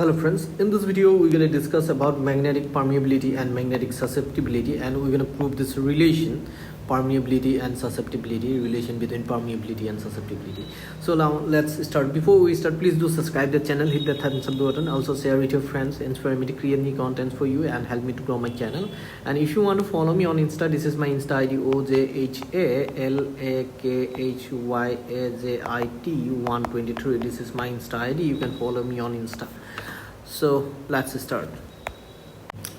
Hello friends, in this video we're going to discuss about magnetic permeability and magnetic susceptibility, and we're going to prove this relation permeability and susceptibility, relation between permeability and susceptibility. So now let's start. Before we start, please do subscribe the channel, hit the thumbs up button, also share with your friends, inspire me to create new contents for you and help me to grow my channel. And if you want to follow me on Insta, this is my Insta ID OJHALAKHYAJIT123. This is my Insta ID. You can follow me on Insta. So let's start.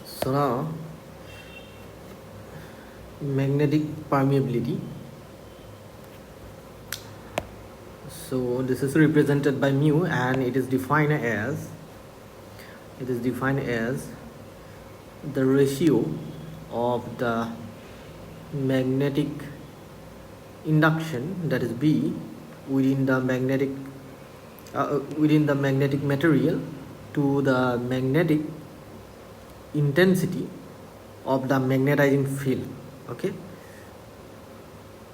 So now magnetic permeability. So this is represented by mu, and it is defined as the ratio of the magnetic induction, that is B, within the magnetic material to the magnetic intensity of the magnetizing field. Okay,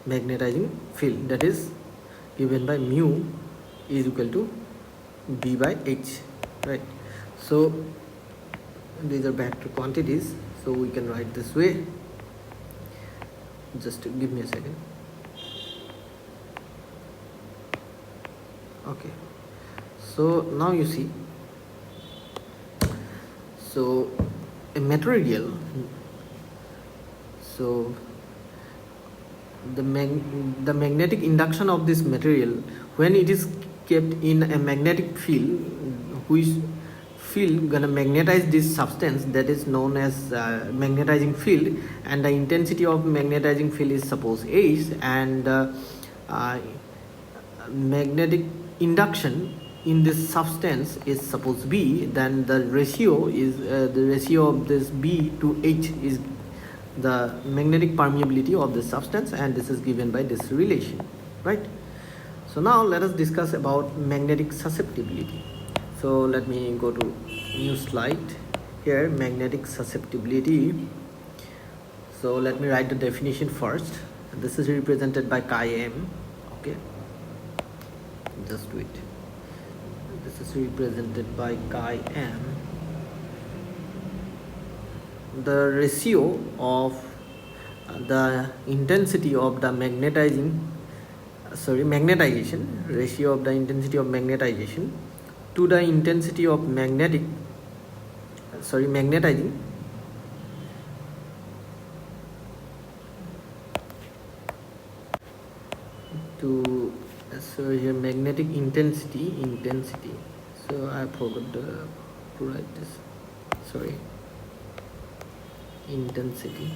magnetizing field, that is given by mu is equal to B by H, right? So these are vector quantities, so we can write this way. Just give me a second. Okay, so now you see, so a material, so the magnetic induction of this material, when it is kept in a magnetic field, which field gonna magnetize this substance, that is known as magnetizing field, and the intensity of magnetizing field is suppose H, and magnetic induction in this substance is suppose B, then the ratio of this B to H is the magnetic permeability of this substance, and this is given by this relation, right? So now let us discuss about magnetic susceptibility. So let me go to new slide here, magnetic susceptibility. So let me write the definition first. This is represented by chi m. Okay, just wait. This is represented by chi m. The ratio of the intensity of the magnetization, ratio of the intensity of magnetization to the intensity of magnetizing to, so here magnetic intensity, so I forgot to write this, sorry, intensity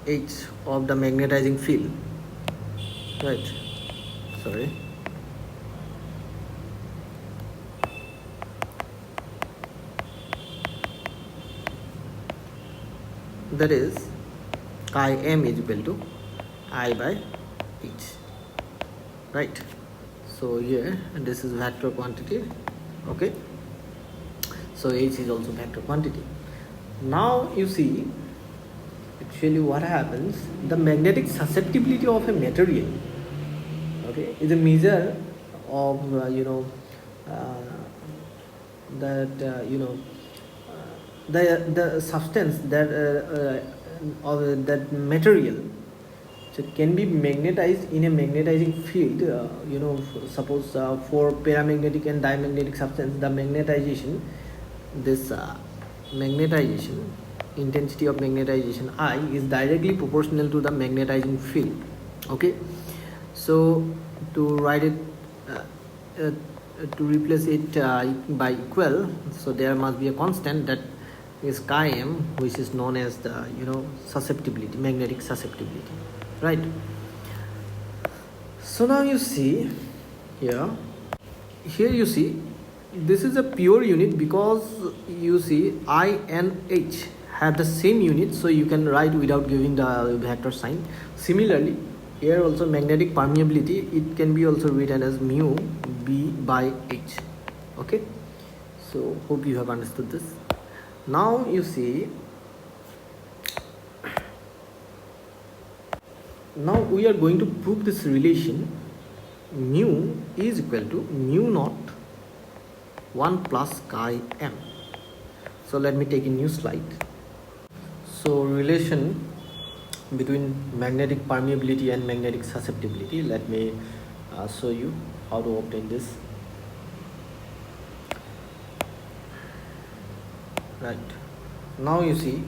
H of the magnetizing field, right? Sorry, that is chi m is equal to I by H, right? So here, and this is vector quantity. Okay, so H is also vector quantity. Now you see, actually what happens, the magnetic susceptibility of a material, okay, is a measure of the substance that of that material, so it can be magnetized in a magnetizing field. Suppose for paramagnetic and diamagnetic substance, the magnetization, intensity of magnetization I is directly proportional to the magnetizing field. Okay, so to write it, to replace it by equal, so there must be a constant, that is chi m, which is known as the susceptibility, magnetic susceptibility, right? So now you see here you see, this is a pure unit, because you see I and H have the same unit, so you can write without giving the vector sign. Similarly, here also magnetic permeability, it can be also written as mu B by H. Okay, so hope you have understood this. Now you see, Now we are going to prove this relation mu is equal to mu naught 1 plus chi m. So let me take a new slide. So relation between magnetic permeability and magnetic susceptibility. Let me show you how to obtain this. Right, now you see,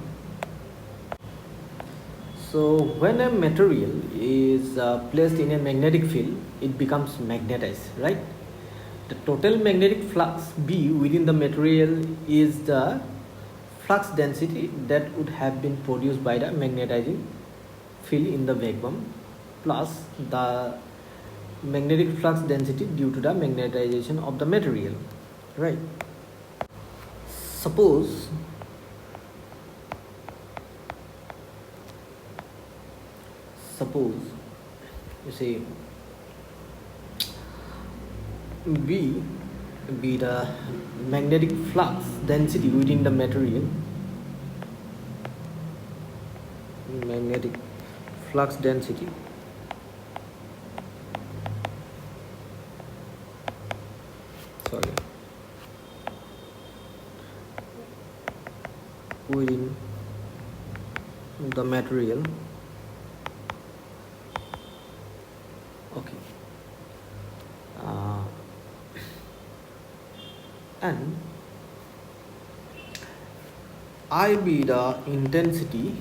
so when a material is placed in a magnetic field, it becomes magnetized, right? The total magnetic flux B within the material is the flux density that would have been produced by the magnetizing field in the vacuum plus the magnetic flux density due to the magnetization of the material, right? Suppose you say V be the magnetic flux density within the material, magnetic flux density within the material. Okay, and I be the intensity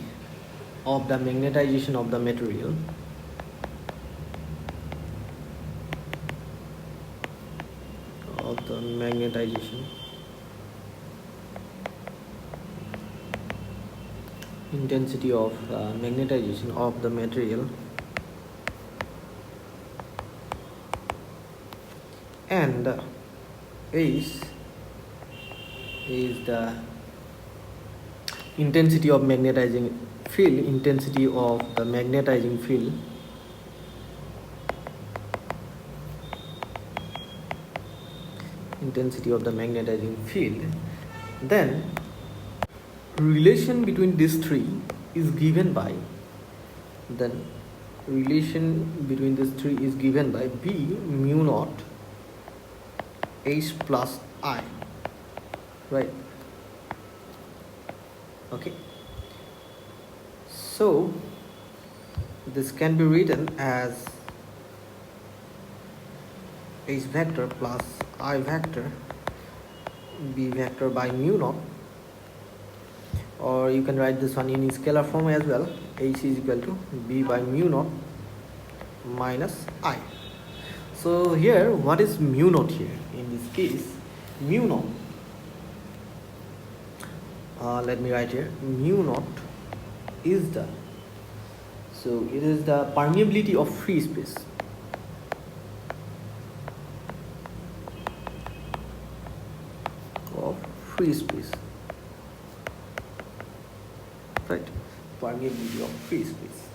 of the magnetization of the material, intensity of magnetization of the material, and H is the intensity of magnetizing field, intensity of the magnetizing field, then relation between these three is given by B mu naught H plus I, right? Okay, so this can be written as H vector plus I vector B vector by mu naught, or you can write this one in scalar form as well. H is equal to B by mu naught minus I. So here, what is mu naught here? In this case, mu naught, let me write here, mu naught is the, so it is the permeability of free space. Right, permeability of free space.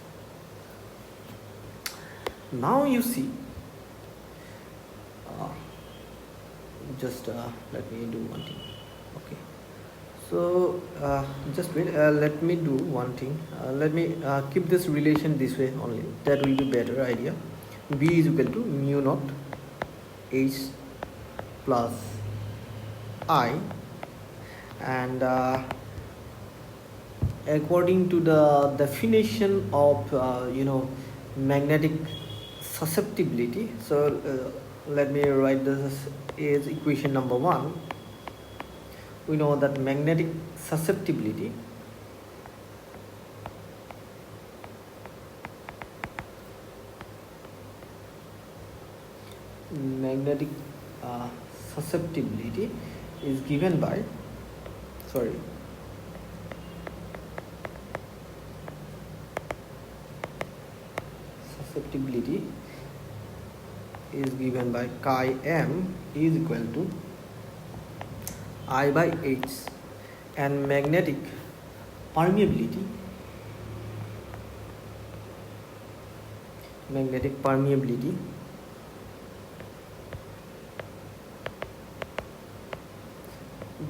Now you see, let me do one thing. Okay, so just wait, let me do one thing. Let me keep this relation this way only, that will be better idea. B is equal to mu naught H plus I, and according to the definition of magnetic susceptibility, so let me write this as equation number 1. We know that magnetic susceptibility is given by chi m is equal to I by H, and magnetic permeability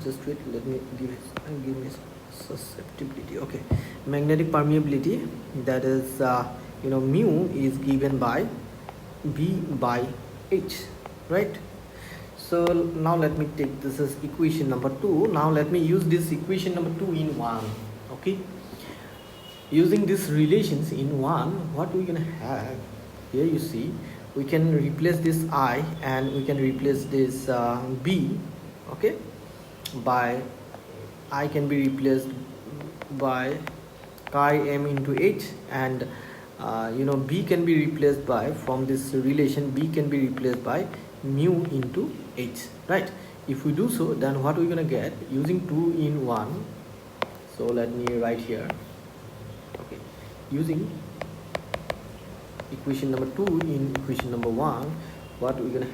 just wait, let me give me susceptibility. Okay, magnetic permeability, that is mu is given by B by H, right? So now let me take this as equation number 2. Now let me use this equation number 2 in 1. Okay, using these relations in 1, what we're gonna have here, you see, we can replace this I and we can replace this B, okay, by I can be replaced by chi m into H, and B can be replaced by, from this relation, B can be replaced by mu into H, right? If we do so, then what we're gonna get using 2 in 1. So let me write here, okay, using equation number 2 in equation number 1, what we're gonna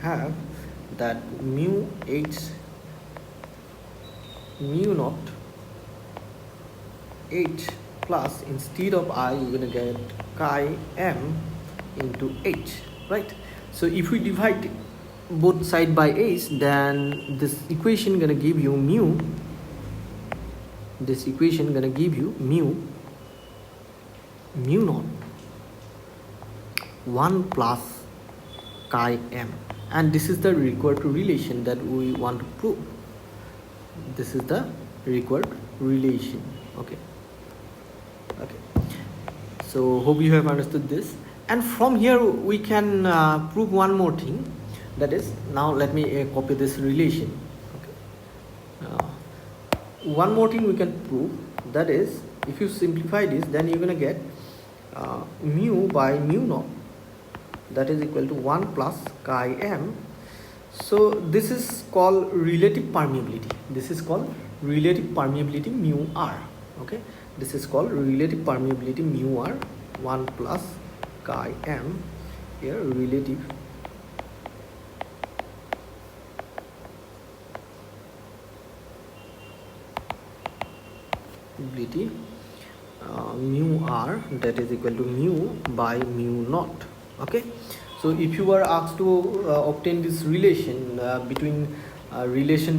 have that mu H mu naught H plus, instead of I, you're gonna get chi m into H, right? So if we divide both side by H, then this equation gonna give you mu, this equation gonna give you mu naught 1 plus chi m, and this is the required relation that we want to prove. This is the required relation. Okay, so hope you have understood this, and from here we can prove one more thing, that is, now let me copy this relation. Okay, one more thing we can prove, that is, if you simplify this, then you're gonna get mu by mu naught, that is equal to 1 plus chi m. So this is called relative permeability. This is called relative permeability mu r. Okay, this is called relative permeability mu r, 1 plus chi m, here relative permeability mu r, that is equal to mu by mu naught. Okay, so if you were asked to obtain this relation between relative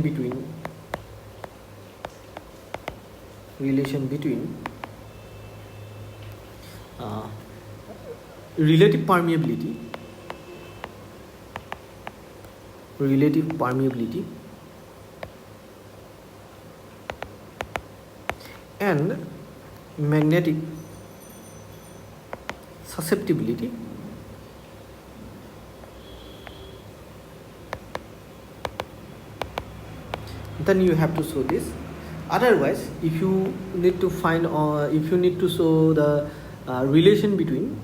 permeability and magnetic susceptibility, then you have to show this. Otherwise, if you need to find if you need to show the relation between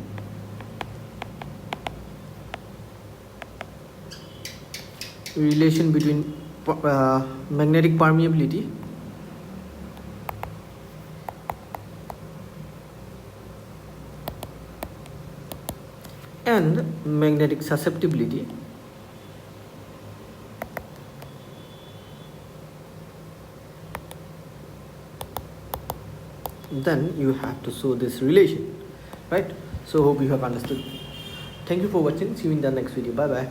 magnetic permeability and magnetic susceptibility, then you have to show this relation, right? So hope you have understood. Thank you for watching. See you in the next video. Bye bye.